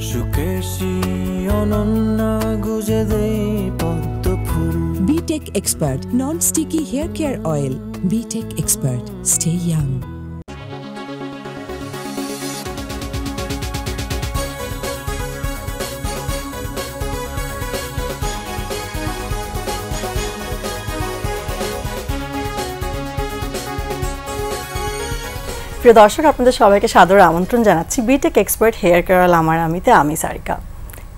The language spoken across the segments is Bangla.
সুকেশী অনন্য গুজে দেই পদ্ম ফুল। BTech Expert Non-Sticky Hair Care Oil. BTech Expert. Stay young. প্রিয় দর্শক, আপনাদের সবাইকে সাদর আমন্ত্রণ জানাচ্ছি BTech expert hair care oil আমার আমিতে। আমি সারিকা।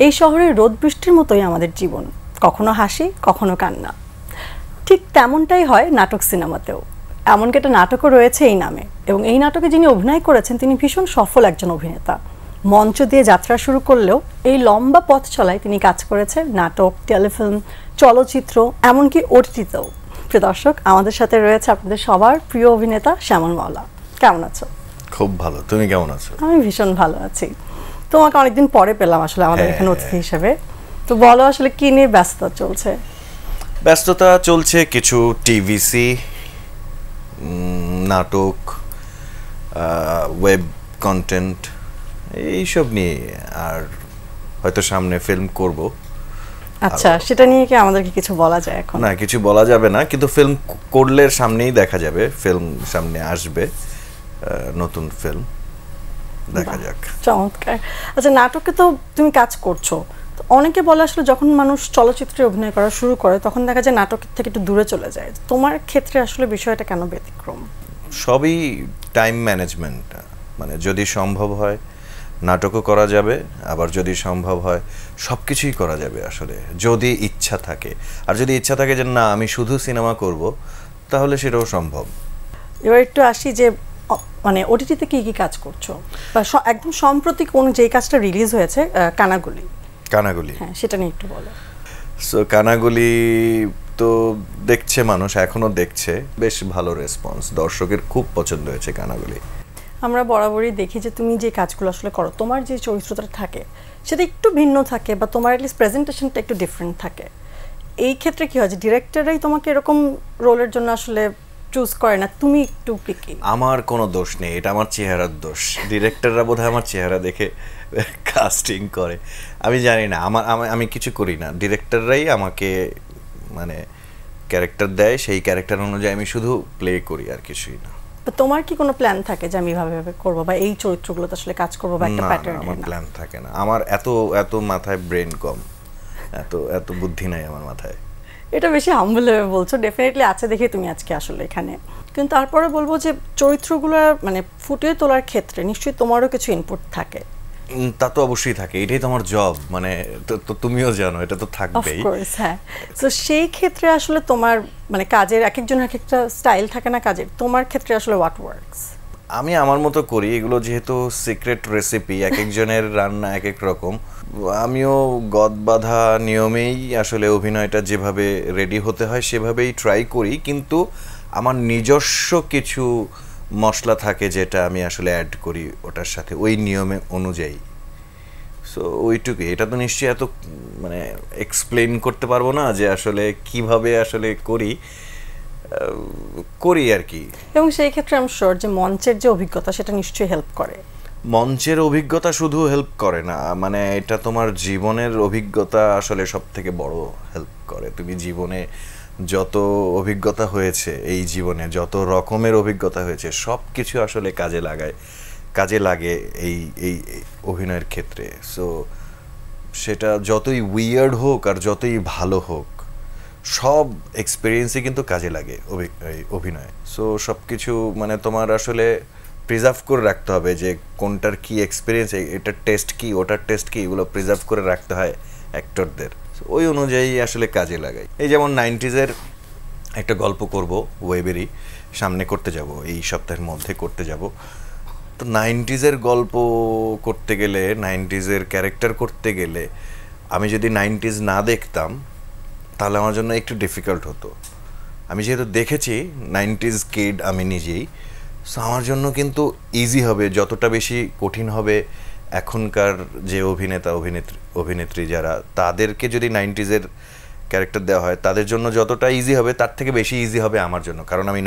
এই শহরে রোদ বৃষ্টির মতোই আমাদের জীবন, কখনো হাসি কখনো কান্না। ঠিক তেমনটাই হয় নাটক সিনেমাতেও। এমনকি একটা নাটকও রয়েছে এই নামে, এবং এই নাটকে যিনি অভিনয় করেছেন তিনি ভীষণ সফল একজন অভিনেতা। মঞ্চ দিয়ে যাত্রা শুরু করলেও এই লম্বা পথ চলায় তিনি কাজ করেছেন নাটক, টেলিফিল্ম, চলচ্চিত্র, এমনকি ওটিটিতেও। প্রিয় দর্শক, আমাদের সাথে রয়েছে আপনাদের সবার প্রিয় অভিনেতা শ্যামল মাওলা। কেমন আছো? খুব ভালো, তুমি কেমন আছো? আমি ভীষণ ভালো আছি। তোমাকে অনেকদিন পরে পেলাম আসলে আমাদের এখানে অতিথি হিসেবে। তো বলো আসলে কি নিয়ে ব্যস্ততা চলছে? ব্যস্ততা চলছে কিছু টিভিসি, নাটক, ওয়েব কন্টেন্ট, এইসব নিয়ে। আর হয়তো সামনে ফিল্ম করব। আচ্ছা, সেটা নিয়ে কি আমাদেরকে কিছু বলা যায় এখন? না, কিছু বলা যাবে না, কিন্তু ফিল্ম করলে সামনেই দেখা যাবে। ফিল্ম সামনে আসবে, নতুন ফিল্ম, দেখা যাক। চমৎকার। আচ্ছা, নাটকে তো তুমি কাজ করছো। তো অনেকে বলে আসলে যখন মানুষ চলচ্চিত্রে অভিনয় করা শুরু করে তখন দেখা যায় নাটকের থেকে একটু দূরে চলে যায়। তোমার ক্ষেত্রে আসলে বিষয়টা কেন ব্যতিক্রম? সবই টাইম ম্যানেজমেন্ট। মানে যদি সম্ভব হয় নাটকও করা যাবে, আবার যদি সম্ভব হয় সব কিছুই করা যাবে আসলে, যদি ইচ্ছা থাকে। আর যদি ইচ্ছা থাকে যে না আমি শুধু সিনেমা করব, তাহলে সেটাও সম্ভব। এবার একটু আসি যে মানে ওটিটিতে কি কি কাজ করছো, বা একদম সম্প্রতি কোন যে কাজটা রিলিজ হয়েছে, কানাগুলি। কানাগুলি, হ্যাঁ, সেটা নিয়ে একটু বলো। সো কানাগুলি তো দেখছে মানুষ, এখনো দেখছে, বেশ ভালো রেসপন্স, দর্শকের খুব পছন্দ হয়েছে কানাগুলি। আমরা বরাবরই দেখি যে তুমি যে কাজগুলো আসলে করো, তোমার যে চরিত্রটা থাকে সেটা একটু ভিন্ন থাকে, বা তোমার অ্যাটলিস্ট প্রেজেন্টেশনটা একটু ডিফারেন্ট থাকে। এই ক্ষেত্রে কি হয় যে ডিরেক্টররাই তোমাকে এরকম রোলের জন্য আসলে চুজ করে না, তুমি একটু পিকি? আমার কোনো দোষ নেই, এটা আমার চেহারার দোষ। ডিরেক্টররা বোধহয় আমার চেহারা দেখে কাস্টিং করে, আমি জানি না। আমি কিছু করি না, ডিরেক্টররাই আমাকে মানে ক্যারেক্টার দেয়, সেই ক্যারেক্টার অনুযায়ী আমি শুধু প্লে করি, আর কিছুই না। তোমার কি কোনো প্ল্যান থাকে যে আমি এভাবে করবো, বা এই চরিত্রগুলোতে আসলে কাজ করবো, বা একটা প্যাটার্ন? আমার প্ল্যান থাকে না। আমার এত মাথায় ব্রেন কম, এত বুদ্ধি নাই আমার মাথায়। এটা বেশি হাম্বল ভাবে বলছো, ডেফিনেটলি আছে দেখে তুমি আজকে আসলে এখানে। কিন্তু তারপরে বলবো যে চরিত্রগুলো মানে ফুটিয়ে তোলার ক্ষেত্রে নিশ্চয়ই তোমারও কিছু ইনপুট থাকে। তা তো অবশ্যই থাকে, এটাই তো আমার জব, মানে তো তুমিও জানো এটা তো থাকবেই। হ্যাঁ, তো সেই ক্ষেত্রে আসলে তোমার মানে কাজের এক একজনের এক একটা স্টাইল থাকে না কাজের, তোমার ক্ষেত্রে আসলে হোয়াট ওয়ার্কস? আমি আমার মতো করি, এগুলো যেহেতু সিক্রেট রেসিপি, এক একজনের রান্না এক এক রকম। আমিও গদ বাঁধা নিয়মেই আসলে অভিনয়টা যেভাবে রেডি হতে হয় সেভাবেই ট্রাই করি, কিন্তু আমার নিজস্ব কিছু মশলা থাকে যেটা আমি আসলে অ্যাড করি ওটার সাথে, ওই নিয়মে অনুযায়ী। সো ওইটুকুই। এটা তো নিশ্চয়ই এত মানে এক্সপ্লেন করতে পারবো না যে আসলে কিভাবে আসলে করি আর কি। এবং সেই ক্ষেত্রে আমি শিওর যে মঞ্চের যে অভিজ্ঞতা সেটা নিশ্চয়ই হেল্প করে। মঞ্চের অভিজ্ঞতা শুধু হেল্প করে না, মানে এটা তোমার জীবনের অভিজ্ঞতা আসলে সব থেকে বড় হেল্প করে। তুমি জীবনে যত অভিজ্ঞতা হয়েছে, এই জীবনে যত রকমের অভিজ্ঞতা হয়েছে, সব কিছু আসলে কাজে লাগে এই অভিনয়ের ক্ষেত্রে। সো সেটা যতই উইয়ার্ড হোক আর যতই ভালো হোক, সব এক্সপিরিয়েন্সই কিন্তু কাজে লাগে অভিনয়। সো সব কিছু মানে তোমার আসলে প্রিজার্ভ করে রাখতে হবে যে কোনটার কি এক্সপিরিয়েন্স, এটার টেস্ট কি, ওটার টেস্ট কি, এগুলো প্রিজার্ভ করে রাখতে হয় অ্যাক্টরদের। ওই অনুযায়ী আসলে কাজে লাগাই। এই যেমন 90s একটা গল্প করব, ওয়েবেরই সামনে করতে যাব, এই সপ্তাহের মধ্যে করতে যাব। তো 90s গল্প করতে গেলে, 90s ক্যারেক্টার করতে গেলে আমি যদি 90s না দেখতাম তাহলে আমার জন্য একটু ডিফিকাল্ট হতো। আমি যেহেতু দেখেছি 90s কিড আমি নিজেই, সো আমার জন্য কিন্তু ইজি হবে। যতটা বেশি কঠিন হবে এখনকার যে অভিনেত্রী যারা, তাদেরকে যদি 90s ক্যারেক্টার দেওয়া হয় তাদের জন্য যতটা ইজি হবে তার থেকে বেশি ইজি হবে আমার জন্য, কারণ আমি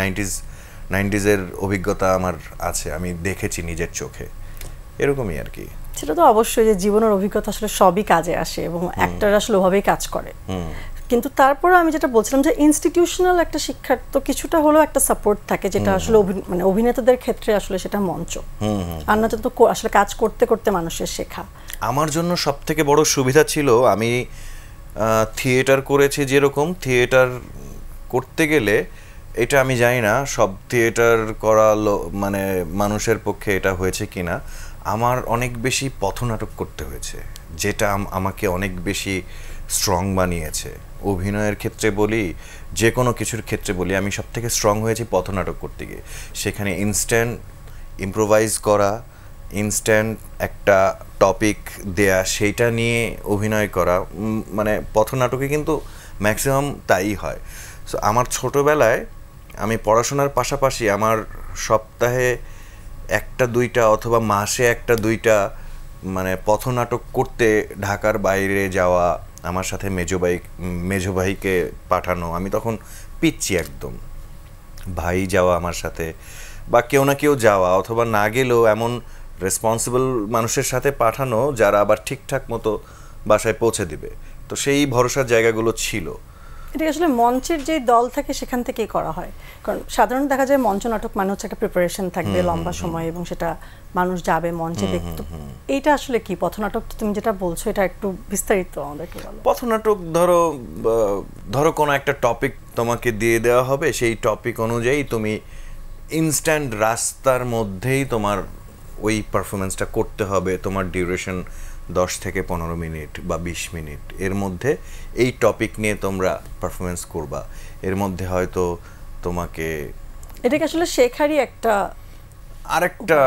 90s অভিজ্ঞতা আমার আছে, আমি দেখেছি নিজের চোখে, এরকমই আর কি। সেটা তো অবশ্যই, যে জীবনের অভিজ্ঞতা আসলে সবই কাজে আসে এবং অ্যাক্টর আসলে ওভাবেই কাজ করে। কিন্তু তারপরে আমি যেটা বলছিলাম যে ইনস্টিটিউশনাল একটা শিক্ষার তো কিছুটা হলেও একটা সাপোর্ট থাকে, যেটা আসলে মানে অভিনেতাদের ক্ষেত্রে আসলে সেটা মঞ্চ, আর না তো আসলে কাজ করতে করতে মানুষের শেখা। আমার জন্য সব থেকে বড় সুবিধা ছিল, আমি থিয়েটার করেছি, যেরকম থিয়েটার করতে গেলে, এটা আমি জানি না সব থিয়েটার করা মানে মানুষের পক্ষে এটা হয়েছে কিনা, আমার অনেক বেশি পথনাটক করতে হয়েছে, যেটা আমাকে অনেক বেশি স্ট্রং বানিয়েছে। অভিনয়ের ক্ষেত্রে বলি, যে কোনো কিছুর ক্ষেত্রে বলি, আমি সব থেকে স্ট্রং হয়েছি পথনাটক করতে গিয়ে। সেখানে ইনস্ট্যান্ট ইম্প্রোভাইজ করা, ইনস্ট্যান্ট একটা টপিক দেয়া, সেইটা নিয়ে অভিনয় করা, মানে পথনাটকে কিন্তু ম্যাক্সিমাম তাই হয়। সো আমার ছোটোবেলায় আমি পড়াশোনার পাশাপাশি আমার সপ্তাহে একটা দুইটা অথবা মাসে একটা দুইটা মানে পথনাটক করতে ঢাকার বাইরে যাওয়া, আমার সাথে মেজো ভাইকে পাঠানো, আমি তখন পিচ্ছি একদম, ভাই যাওয়া আমার সাথে, বা কেউ না কেউ যাওয়া, অথবা না গেলেও এমন রেসপন্সিবল মানুষের সাথে পাঠানো যারা আবার ঠিকঠাক মতো বাসায় পৌঁছে দিবে। তো সেই ভরসার জায়গাগুলো ছিল। এটা আসলে মঞ্চের যে দল থাকে সেখান থেকেই করা হয়, কারণ সাধারণত দেখা যায় মঞ্চ নাটক মানে হচ্ছে একটা প্রিপারেশন থাকবে লম্বা সময়, এবং সেটা মানুষ যাবে মঞ্চে দেখতে। এইটা আসলে কি পথনাটক, তুমি যেটা বলছো এটা একটু বিস্তারিত আমাদেরকে বলো। পথনাটক ধরো কোনো একটা টপিক তোমাকে দিয়ে দেওয়া হবে, সেই টপিক অনুযায়ী তুমি ইনস্ট্যান্ট রাস্তার মধ্যেই তোমার ওই পারফরমেন্সটা করতে হবে। তোমার ডিউরেশন 10 থেকে 15 মিনিট বা 20 মিনিট, এর মধ্যে এই টপিক নিয়ে তোমরা পারফরমেন্স করবা। এর মধ্যে হয়তো তোমাকে এটাকে আসলে শেখারই একটা আরেকটা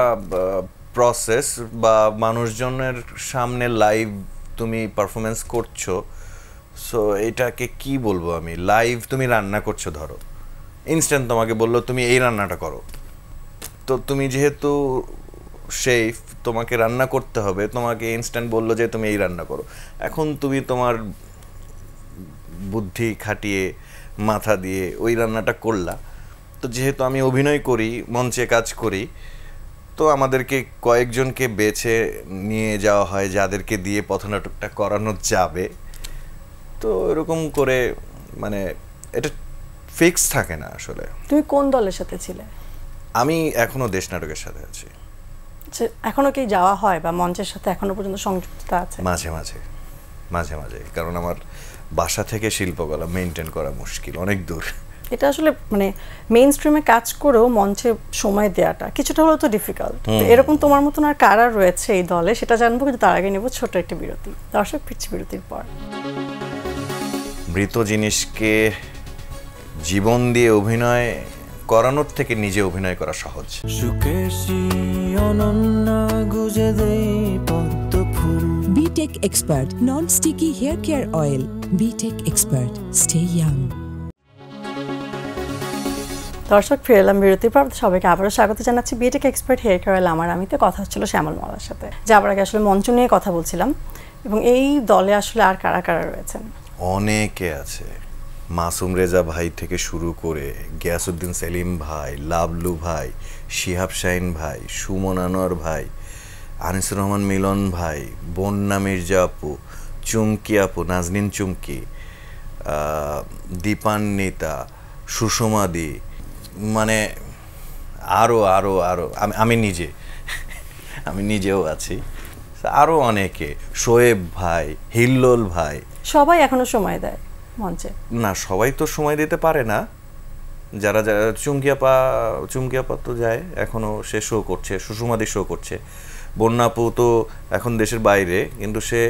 প্রসেস, বা মানুষজনের সামনে লাইভ তুমি পারফরমেন্স করছো। সো এটাকে কি বলবো আমি, লাইভ তুমি রান্না করছো, ধরো ইনস্ট্যান্ট তোমাকে বললো তুমি এই রান্নাটা করো, তো তুমি যেহেতু শেফ, তোমাকে রান্না করতে হবে, তোমাকে ইনস্ট্যান্ট বললো যে তুমি এই রান্না করো। এখন তুমি তোমার বুদ্ধি খাটিয়ে মাথা দিয়ে ওই রান্নাটা করলা। তো যেহেতু আমি অভিনয় করি, মঞ্চে কাজ করি, তো আমাদেরকে কয়েকজনকে বেছে নিয়ে যাওয়া হয় যাদেরকে দিয়ে পথনাটকটা করানো যাবে। তো এরকম করে মানে এটা ফিক্স থাকে না আসলে। তুমি কোন দলের সাথে ছিলে? আমি এখনো দেশ নাটকের সাথে আছি। এখনো কি যাওয়া হয় বা মঞ্চের সাথে এখনো পর্যন্ত সংযুক্ত আছে? মাঝে মাঝে, কারণ আমার বাসা থেকে শিল্পকলা মেনটেন করা মুশকিল, অনেক দূর। এটা আসলে মানে মেইন স্ট্রিমে কাজ করেও মঞ্চে সময় দেওয়াটা কিছুটা হলেও তো ডিফিকাল্ট। এরকম তোমার মতন আর কারা রয়েছে এই দলে সেটা জানবো, কিন্তু তার আগে নেব ছোট একটা বিরতি। দর্শক ফিরছি বিরতির পর। মৃত জিনিসকে জীবন দিয়ে অভিনয় করানোর থেকে নিজে অভিনয় করা সহজ। সুখের অনন্য গুজে দেই পদ্ম ফুল। BTech Expert Non-Sticky Hair Care Oil. BTech Expert. Stay young. দর্শক ফিরে এলাম বিরতির পর। সবাইকে আবারও স্বাগত জানাচ্ছি BTech Expert hair care oil আমার আমিতে। কথা হচ্ছিল শ্যামল মালার সাথে, যাবার আগে আসলে মঞ্চ নিয়ে কথা বলছিলাম। এবং এই দলে আসলে আর কারা কারা রয়েছেন? অনেকে আছে, মাসুম রেজা ভাই থেকে শুরু করে গিয়াসউদ্দিন সেলিম ভাই, লাবলু ভাই, শিহাব শাহিন ভাই, সুমন আনোয়ার ভাই, আনিসুর রহমান মিলন ভাই, বন্যা মির্জা আপু, চুমকি আপু, নাজনীন চুমকি, দীপান্বিতা, সুষমাদি, মানে আরও আরও আরও আমি নিজেও আছি, আরও অনেকে, শোয়েব ভাই, হিল্লোল ভাই। সবাই এখনো সময় দেয় মঞ্চে? না, সবাই তো সময় দিতে পারে না। যারা চুমকি আপা তো যায়, এখনো সে শো করছে, সুষমাদি শো করছে। বন্যা আপু তো এখন দেশের বাইরে, কিন্তু সে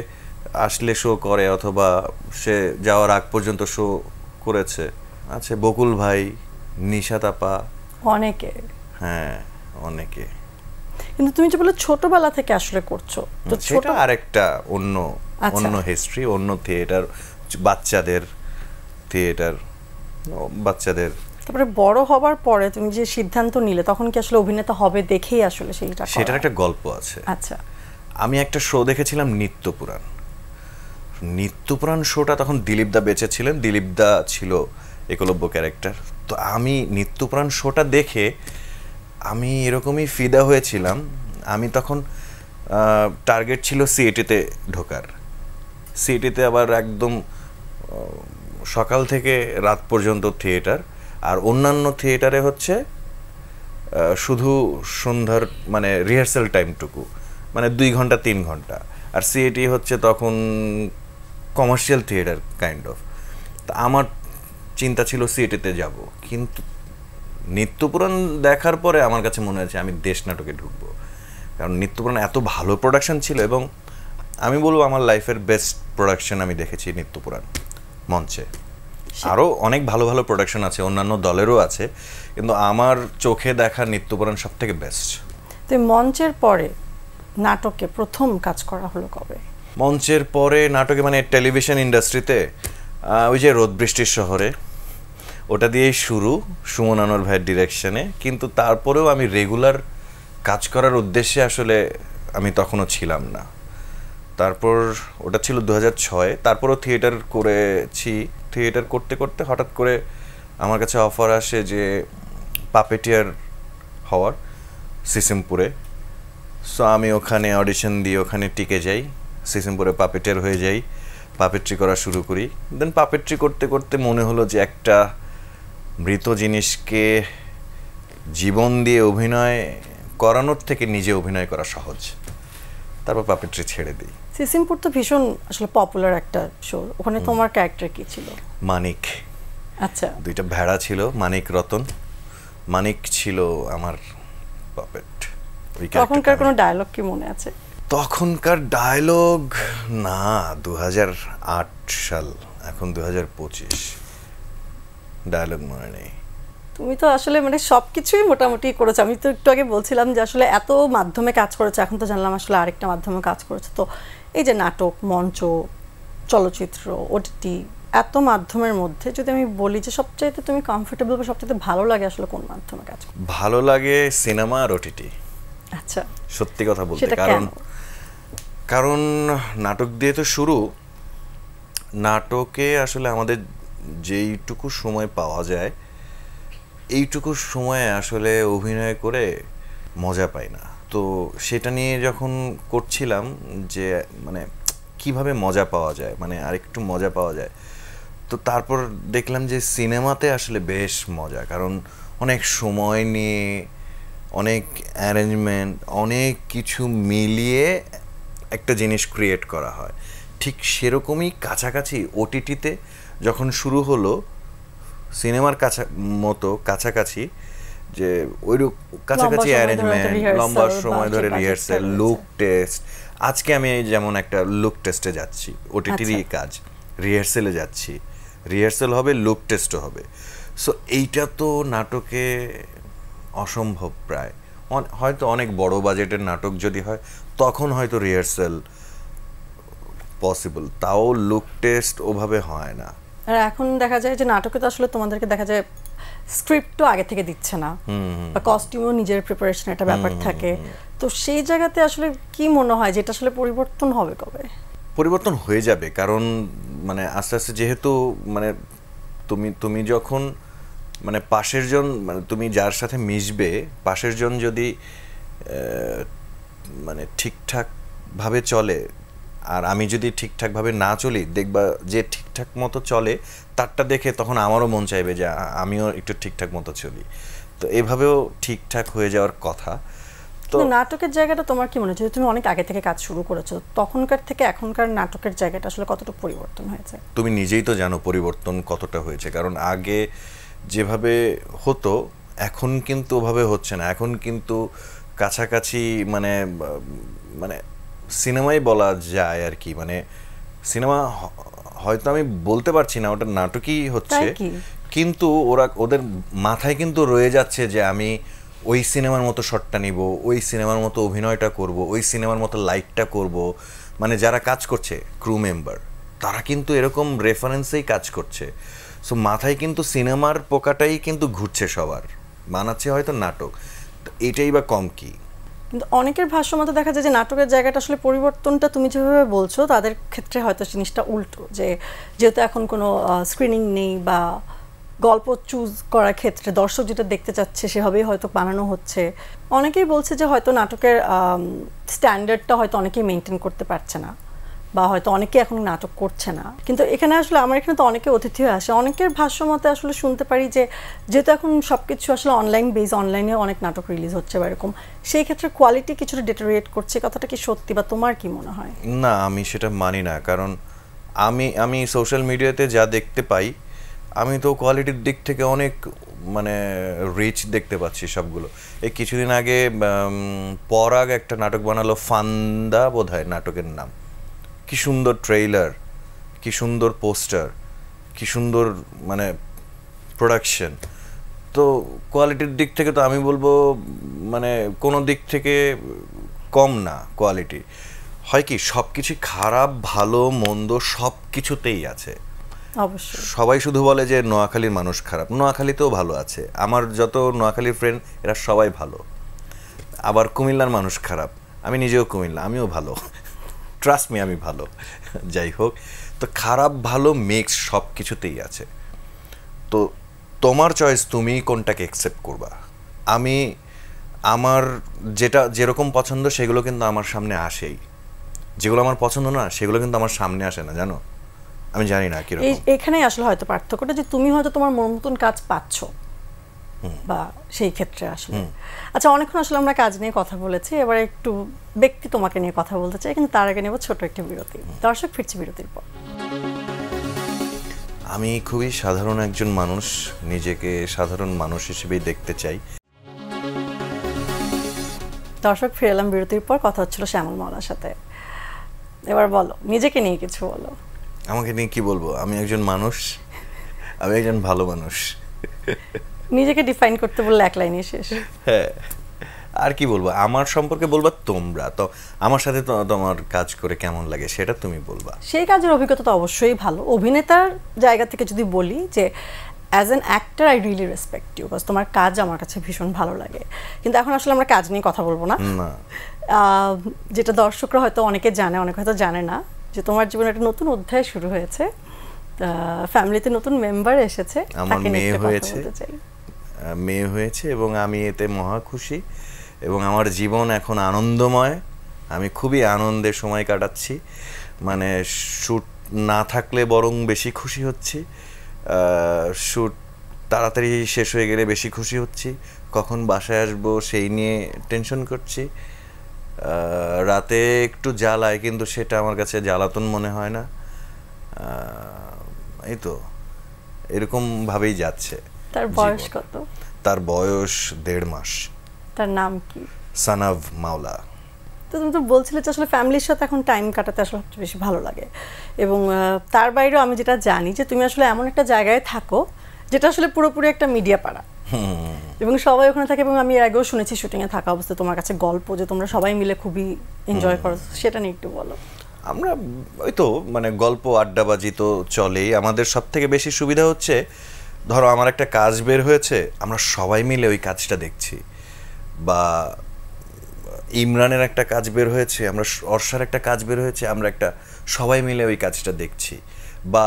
আসলে শো করে, অথবা সে যাওয়ার আগ পর্যন্ত শো করেছে। আচ্ছা, বকুল ভাই, নিশাত আপা, অনেকে। হ্যাঁ, অনেকে। কিন্তু তুমি যে বলে ছোটবেলা থেকে আসলে করছো, তো সেটা আরেকটা অন্য হিস্ট্রি, অন্য থিয়েটার, বাচ্চাদের থিয়েটার, বাচ্চাদের। তারপরে বড় হবার পরে তুমি যে সিদ্ধান্ত নিলে, তখন কি আসলে অভিনেতা হবে দেখেই আসলে সেটার একটা গল্প আছে। আচ্ছা, আমি একটা শো দেখেছিলাম, নিত্যপুরাণ শোটা তখন দিলীপ দা বেঁচে ছিলেন, দিলীপ দা ছিল একলব্য ক্যারেক্টার। তো আমি নিত্যপুরাণ শোটা দেখে আমি এরকমই ফিদা হয়েছিলাম। আমি তখন টার্গেট ছিল সিএটিতে ঢোকার। সিএটিতে আবার একদম সকাল থেকে রাত পর্যন্ত থিয়েটার, আর অন্যান্য থিয়েটারে হচ্ছে শুধু সন্ধ্যার মানে রিহার্সাল টাইমটুকু, মানে 2 ঘন্টা 3 ঘন্টা। আর সিএটি হচ্ছে তখন কমার্শিয়াল থিয়েটার কাইন্ড অফ। তা আমার চিন্তা ছিল সিএটিতে যাব, কিন্তু নিত্যপুরাণ দেখার পরে আমার কাছে মনে হয়েছে আমি দেশ নাটকে ঢুকবো, কারণ নিত্যপুরাণ এত ভালো প্রোডাকশন ছিল। এবং আমি বলবো আমার লাইফের বেস্ট প্রোডাকশন আমি দেখেছি নিত্যপুরাণ মঞ্চে। আরও অনেক ভালো ভালো প্রোডাকশন আছে, অন্যান্য দলেরও আছে, কিন্তু আমার চোখে দেখা নিত্যপুরাণ সব থেকে বেস্ট। তো মঞ্চের পরে নাটকে প্রথম কাজ করা হলো কবে? মঞ্চের পরে নাটকে মানে টেলিভিশন ইন্ডাস্ট্রিতে ওই যে রোদ বৃষ্টির শহরে, ওটা দিয়েই শুরু, সুমন আনোয়ার ভাইয়ের ডিরেকশনে। কিন্তু তারপরেও আমি রেগুলার কাজ করার উদ্দেশ্যে আসলে আমি তখনও ছিলাম না। তারপর ওটা ছিল 2006। তারপরও থিয়েটার করেছি। থিয়েটার করতে করতে হঠাৎ করে আমার কাছে অফার আসে যে পাপেটিয়ার হওয়ার সিসিমপুরে। সো আমি ওখানে অডিশন দিয়ে ওখানে টিকে যাই, সিসিমপুরে পাপেটিয়ার হয়ে যাই, পাপেট্রি করা শুরু করি। দেন পাপেট্রি করতে করতে মনে হলো যে একটা মৃত জিনিসকে জীবন দিয়ে অভিনয় করানোর থেকে নিজে অভিনয় করা সহজ। তারপর পাপেট্রি ছেড়ে দিই। সিসিমপুর তো ভীষণ আসলে পপুলার একটা শো, ওখানে তোমার ক্যারেক্টার কি ছিল? মানিক। আচ্ছা, 2টা ভেড়া ছিল, মানিক রতন। মানিক ছিল আমার পাপেট। তখনকার কোনো ডায়লগ কি মনে আছে? তখনকার ডায়লগ না, 2008 সাল, এখন 2025, ডায়লগ মনে নেই। তুমি তো আসলে মানে সবকিছুই মোটামুটি করেছো। আমি তো একটু আগে বলছিলাম যে আসলে এত মাধ্যমে কাজ করেছো, এখন তো জানলাম আসলে আরেকটা মাধ্যমে কাজ করেছো। তো এই যে নাটক, মঞ্চ, চলচ্চিত্র, ওটিটি, এত মাধ্যমের মধ্যে যদি আমি বলি যে সবচাইতে তুমি কমফোর্টেবল বা সবচাইতে ভালো লাগে আসলে কোন মাধ্যমে কাজ করতে? ভালো লাগে সিনেমা আর ওটিটি। আচ্ছা, সত্যি কথা বলতে, কারণ নাটক দিয়ে তো শুরু। নাটকে আসলে আমাদের যেইটুকু সময় পাওয়া যায়, এইটুকু সময়ে আসলে অভিনয় করে মজা পাই না। তো সেটা নিয়ে যখন করছিলাম যে মানে কিভাবে মজা পাওয়া যায়, মানে আরেকটু মজা পাওয়া যায়, তো তারপর দেখলাম যে সিনেমাতে আসলে বেশ মজা, কারণ অনেক সময় নিয়ে, অনেক অ্যারেঞ্জমেন্ট, অনেক কিছু মিলিয়ে একটা জিনিস ক্রিয়েট করা হয়। ঠিক সেরকমই কাছাকাছি ওটিটিতে যখন শুরু হলো, সিনেমার মতো কাছাকাছি, যে ওই কাছাকাছি অ্যারেঞ্জমেন্ট, লম্বা সময় ধরে রিহার্সাল, লুক টেস্ট। আজকে আমি যেমন একটা লুক টেস্টে যাচ্ছি, ওটিটিরই কাজ, রিহার্সালে যাচ্ছি, রিহার্সাল হবে, লুক টেস্টও হবে। সো এইটা তো নাটকে অসম্ভব প্রায়। হয়তো অনেক বড় বাজেটের নাটক যদি হয় তখন হয়তো রিহার্সাল পসিবল, তাও লুক টেস্ট ওভাবে হয় না। আর এখন দেখা যায় যে নাটকে তো আসলে তোমাদেরকে দেখা যায় স্ক্রিপ্টও আগে থেকে দিচ্ছে না, বা কস্টিউমও নিজের প্রিপারেশন একটা ব্যাপার থাকে। তো সেই জায়গাতে আসলে কি মনে হয় যেটা আসলে পরিবর্তন হবে কবে? পরিবর্তন হয়ে যাবে, কারণ মানে আস্তে আস্তে যেহেতু মানে তুমি যখন মানে পাশের জন, মানে তুমি যার সাথে মিশবে, পাশের জন যদি মানে ঠিকঠাক ভাবে চলে, আর আমি যদি ঠিকঠাকভাবে না চলি, দেখবা যে ঠিকঠাক মতো চলে তারটা দেখে তখন আমারও মন চাইবে যে আমিও একটু ঠিকঠাক মতো চলি। তো এভাবেও ঠিকঠাক হয়ে যাওয়ার কথা। তো নাটকের জায়গাটা তোমার কি মনে হচ্ছে? তুমি অনেক আগে থেকে কাজ শুরু করেছো, তখনকার থেকে এখনকার নাটকের জায়গাটা আসলে কতটা পরিবর্তন হয়েছে? তুমি নিজেই তো জানো পরিবর্তন কতটা হয়েছে, কারণ আগে যেভাবে হতো এখন কিন্তু ওভাবে হচ্ছে না। এখন কিন্তু কাছাকাছি মানে মানে সিনেমাই বলা যায় আর কি, মানে সিনেমা হয়তো আমি বলতে পারছি না ওটা নাটকই হচ্ছে, কিন্তু ওদের মাথায় কিন্তু রয়ে যাচ্ছে যে আমি ওই সিনেমার মতো শটটা নিব, ওই সিনেমার মতো অভিনয়টা করব, ওই সিনেমার মতো লাইটটা করব। মানে যারা কাজ করছে ক্রু মেম্বার, তারা কিন্তু এরকম রেফারেন্সেই কাজ করছে। সো মাথায় কিন্তু সিনেমার পোকাটাই কিন্তু ঘুরছে সবার, বানাচ্ছে হয়তো নাটক। এটাই বা কম কি? কিন্তু অনেকের ভাষ্য মতো দেখা যায় যে নাটকের জায়গাটা আসলে পরিবর্তনটা তুমি যেভাবে বলছো তাদের ক্ষেত্রে হয়তো জিনিসটা উল্টো, যে যেহেতু এখন কোনো স্ক্রিনিং নেই বা গল্প চুজ করার ক্ষেত্রে দর্শক যেটা দেখতে চাচ্ছে সেভাবেই হয়তো বানানো হচ্ছে। অনেকেই বলছে যে হয়তো নাটকের স্ট্যান্ডার্ডটা হয়তো অনেকেই মেনটেন করতে পারছে না, বা হয়তো অনেকে এখন নাটক করছে না। কিন্তু এখানে আসলে আমার এখানে তো অনেকে অতিথি হয়ে আসে, অনেকের ভাষ্যমতে আসলে শুনতে পারি যে যেহেতু এখন সব কিছু আসলে অনলাইন বেস, অনলাইনে অনেক নাটক রিলিজ হচ্ছে বা এরকম, সেই ক্ষেত্রে কোয়ালিটি কিছুটা ডিটেরিয়েট করছে, কথাটা কি সত্যি বা তোমার কি মনে হয়? না, আমি সেটা মানি না, কারণ আমি সোশ্যাল মিডিয়াতে যা দেখতে পাই আমি তো কোয়ালিটির দিক থেকে অনেক মানে রিচ দেখতে পাচ্ছি সবগুলো। এই কিছুদিন আগে পরাগ একটা নাটক বানালো, ফান্দা বোধহয় নাটকের নাম, কি সুন্দর ট্রেইলার, কি সুন্দর পোস্টার, কি সুন্দর মানে প্রোডাকশন। তো কোয়ালিটির দিক থেকে তো আমি বলবো মানে কোনো দিক থেকে কম না কোয়ালিটি। হয় কি সব কিছু খারাপ ভালো মন্দ সব কিছুতেই আছে। অবশ্যই সবাই শুধু বলে যে নোয়াখালীর মানুষ খারাপ, নোয়াখালীতেও ভালো আছে। আমার যত নোয়াখালীর ফ্রেন্ড এরা সবাই ভালো। আবার কুমিল্লার মানুষ খারাপ, আমি নিজেও কুমিল্লা, আমিও ভালো, ট্রাস্ট মি আমি ভালো। যাই হোক, তো খারাপ ভালো মিক্স সব কিছুতেই আছে। তো তোমার চয়েস, তুমি কোনটাকে অ্যাকসেপ্ট করবা। আমি আমার যেটা যেরকম পছন্দ সেগুলো কিন্তু আমার সামনে আসেই, যেগুলো আমার পছন্দ না সেগুলো কিন্তু আমার সামনে আসে না, জানো। আমি জানি না কিরকম। এখানেই আসলে হয়তো পার্থক্যটা, যে তুমি হয়তো তোমার মন মতন কাজ পাচ্ছ বা সেই ক্ষেত্রে আসলে। আচ্ছা, অনেকক্ষণ আসলে আমরা কাজ নিয়ে কথা বলেছি, এবার একটু ব্যক্তি তোমাকে নিয়ে কথা বলতে চাই, কিন্তু তার আগে নেব ছোট একটা বিরতি। দর্শক ফিরছি বিরতির পর। আমি খুবই সাধারণ একজন মানুষ, নিজেকে সাধারণ মানুষ হিসেবেই দেখতে চাই। দর্শক ফিরে এলাম বিরতির পর, কথা হচ্ছিল শ্যামল মাওলার সাথে। এবার বলো, নিজেকে নিয়ে কিছু বলো। আমাকে নিয়ে কি বলবো? আমি একজন মানুষ, আমি একজন ভালো মানুষ। নিজেকে ডিফাইন করতে বললে এক লাইনে শেষ। হ্যাঁ, আর কি বলবো? আমার সম্পর্কে বলবা তোমরা তো, আমার সাথে তো তোমার কাজ করে কেমন লাগে সেটা তুমি বলবা। সেই কাজের অভিজ্ঞতা তো অবশ্যই ভালো। অভিনেতার জায়গা থেকে যদি বলি যে as an actor I really respect you, because তোমার কাজ আমার কাছে ভীষণ ভালো লাগে। কিন্তু এখন আসলে আমরা কাজ নিয়ে কথা বলবো না, যেটা দর্শকরা হয়তো অনেকে জানে, অনেকে হয়তো জানে না, যে তোমার জীবনে একটা নতুন অধ্যায় শুরু হয়েছে, ফ্যামিলিতে নতুন মেম্বার এসেছে, আমার মেয়ে হয়েছে এবং আমি এতে মহা খুশি, এবং আমার জীবন এখন আনন্দময়। আমি খুবই আনন্দে সময় কাটাচ্ছি, মানে শ্যুট না থাকলে বরং বেশি খুশি হচ্ছি, শ্যুট তাড়াতাড়ি শেষ হয়ে গেলে বেশি খুশি হচ্ছি, কখন বাসায় আসবো সেই নিয়ে টেনশন করছি। রাতে একটু জ্বালায়, কিন্তু সেটা আমার কাছে জ্বালাতন মনে হয় না। এই তো এরকম ভাবেই যাচ্ছে। তার বয়স কত? তার বয়স 1.5 মাস। তার নাম কি? সানাভ মাওলা। তো তুমি তো বলছিলে যে আসলে ফ্যামিলির সাথে এখন টাইম কাটাতে আসলে সবচেয়ে বেশি ভালো লাগে, এবং তার বাইরেও আমি যেটা জানি যে তুমি আসলে এমন একটা জায়গায় থাকো যেটা আসলে পুরোপুরি একটা মিডিয়া পাড়া, এবং সবাই ওখানে থাকে। এবং আমি আগেও শুনেছি শুটিংয়ে থাকা অবস্থায় তোমার কাছে গল্প যে তোমরা সবাই মিলে খুবই এনজয় করো, সেটা নিয়ে একটু বলো। আমরা ওই তো মানে গল্প আড্ডাবাজি তো চলেই। আমাদের সব থেকে বেশি সুবিধা হচ্ছে, ধরো আমার একটা কাজ বের হয়েছে, আমরা সবাই মিলে ওই কাজটা দেখছি, বা ইমরানের একটা কাজ বের হয়েছে, আমরা অর্ষার একটা কাজ বের হয়েছে, আমরা একটা সবাই মিলে ওই কাজটা দেখছি, বা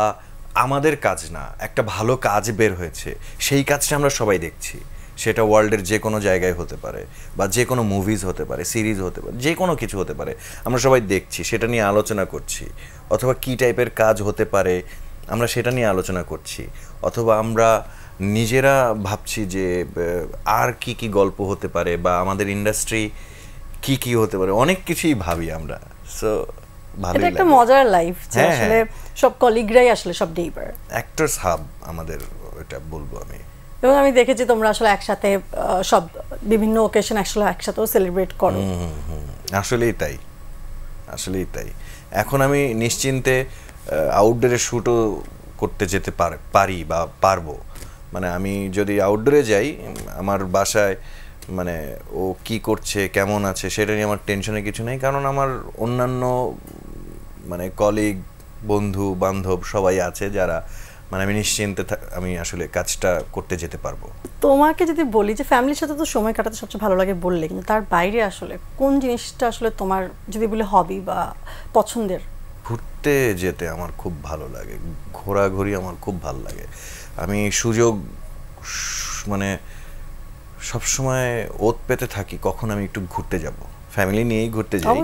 আমাদের কাজ না একটা ভালো কাজ বের হয়েছে সেই কাজটা আমরা সবাই দেখছি। সেটা ওয়ার্ল্ডের যে কোনো জায়গায় হতে পারে, বা যে কোনো মুভিজ হতে পারে, সিরিজ হতে পারে, যে কোনো কিছু হতে পারে, আমরা সবাই দেখছি, সেটা নিয়ে আলোচনা করছি। অথবা কী টাইপের কাজ হতে পারে আমরা সেটা নিয়ে আলোচনা করছি, অথবা আমরা নিজেরা ভাবছি যে আর কি কি গল্প হতে পারে, বা আমাদের ইন্ডাস্ট্রি কি কি হতে পারে, অনেক কিছুই ভাবি আমরা। সো ভালোই লাগে। এটা একটা মজার লাইফ, যে আসলে সব কলিগরাই আসলে সব নেইবার, অ্যাক্টরস হাব আমাদের, এটা বলবো আমি। এবং আমি দেখেছি তোমরা আসলে একসাথে সব বিভিন্ন ওকেশন আসলে একসাথেও সেলিব্রেট করো। আসলেই তাই, আসলেই তাই। এখন আমি নিশ্চিন্তে আউটডোরে শ্যুটও করতে যেতে পারি বা পারবো। মানে আমি যদি আউটডোরে যাই, আমার বাসায় মানে ও কি করছে কেমন আছে সেটা নিয়ে আমার টেনশনে কিছু নেই, কারণ আমার অন্যান্য মানে কলিগ বন্ধু বান্ধব সবাই আছে যারা মানে আমি নিশ্চিন্তে আমি আসলে কাজটা করতে যেতে পারবো। তোমাকে যদি বলি যে ফ্যামিলির সাথে তো সময় কাটাতে সবচেয়ে ভালো লাগে বললে, কিন্তু তার বাইরে আসলে কোন জিনিসটা আসলে তোমার যদি বলে হবি বা পছন্দের, ঘুরতে যেতে আমার খুব ভালো লাগে, ঘোরাঘুরি আমার খুব ভালো লাগে। আমি সুযোগ মানে সবসময় ওত পেতে থাকি কখন আমি একটু ঘুরতে যাব, ফ্যামিলি নিয়েই ঘুরতে যাই,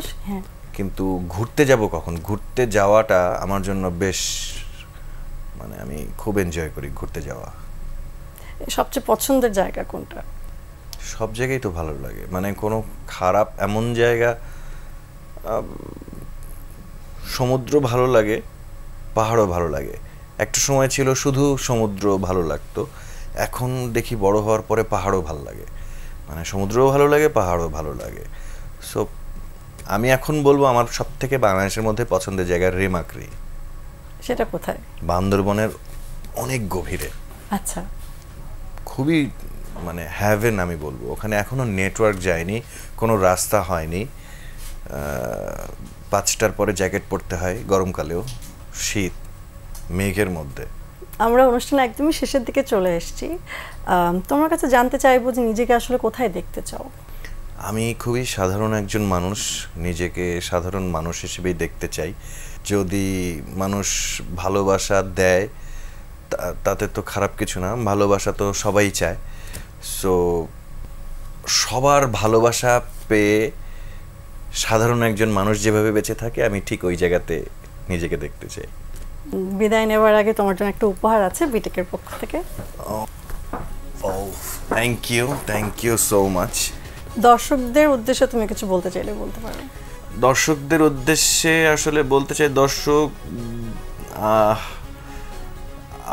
কিন্তু ঘুরতে যাব কখন, ঘুরতে যাওয়াটা আমার জন্য বেশ মানে আমি খুব এনজয় করি ঘুরতে যাওয়া। সবচেয়ে পছন্দের জায়গা কোনটা? সব জায়গায় তো ভালো লাগে, মানে কোনো খারাপ এমন জায়গা, সমুদ্র ভালো লাগে, পাহাড়ও ভালো লাগে। একটা সময় ছিল শুধু সমুদ্র ভালো লাগতো, এখন দেখি বড় হওয়ার পরে পাহাড়ও ভালো লাগে, মানে সমুদ্রও ভালো লাগে, পাহাড়ও ভালো লাগে। সো আমি এখন বলবো আমার সব থেকে বাংলাদেশের মধ্যে পছন্দের জায়গা রেমাক্রি। সেটা কোথায়? বান্দরবনের অনেক গভীরে। আচ্ছা, খুবই মানে হ্যাভেন আমি বলবো। ওখানে এখনো নেটওয়ার্ক যায়নি, কোনো রাস্তা হয়নি, 5টার পরে জ্যাকেট পরতে হয়, গরমকালেও শীত, মেঘের মধ্যে। আমরা অনুষ্ঠানে একদমই শেষের দিকে চলে এসেছি। তোমার কাছে জানতে চাইবো যে নিজেকে আসলে কোথায় দেখতে চাও? আমি খুবই সাধারণ একজন মানুষ, নিজেকে সাধারণ মানুষ হিসেবেই দেখতে চাই। যদি মানুষ ভালোবাসা দেয় তাতে তো খারাপ কিছু না, ভালোবাসা তো সবাই চায়। সো সবার ভালোবাসা পেয়ে সাধারণ একজন মানুষ যেভাবে বেঁচে থাকে আমি ঠিক ওই জায়গাতে নিজেকে দেখতে চাই। বিদায় নেওয়ার আগে তোমার জন্য একটা উপহার আছে বিটেকের পক্ষ থেকে। Thank you so much. দর্শকদের উদ্দেশ্যে তুমি কিছু বলতে চাইলে বলতে পারো। দর্শকদের উদ্দেশ্যে আসলে বলতে চাই, দর্শক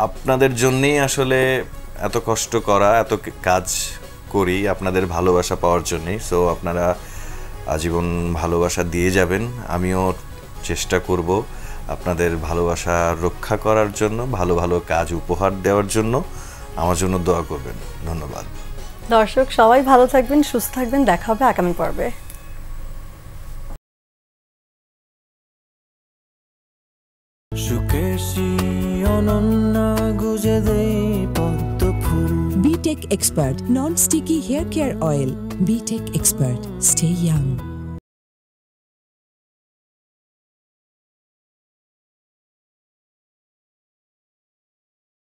আপনাদের জন্যই আসলে এত কষ্ট করা, এত কাজ করি আপনাদের ভালোবাসা পাওয়ার জন্যই। সো আপনারা আজীবন ভালোবাসা দিয়ে যাবেন, আমিও চেষ্টা করব আপনাদের ভালোবাসা রক্ষা করার জন্য, ভালো ভালো কাজ উপহার দেওয়ার জন্য। আমার জন্য দোয়া করবেন। ধন্যবাদ। দর্শক সবাই ভালো থাকবেন, সুস্থ থাকবেন, দেখা হবে আগামী পর্বে। সুকেশী অনন্যা গুজে দেই পদ্ম ফুল। BTech Expert Non-Sticky Hair Care Oil. BTech Expert. Stay young.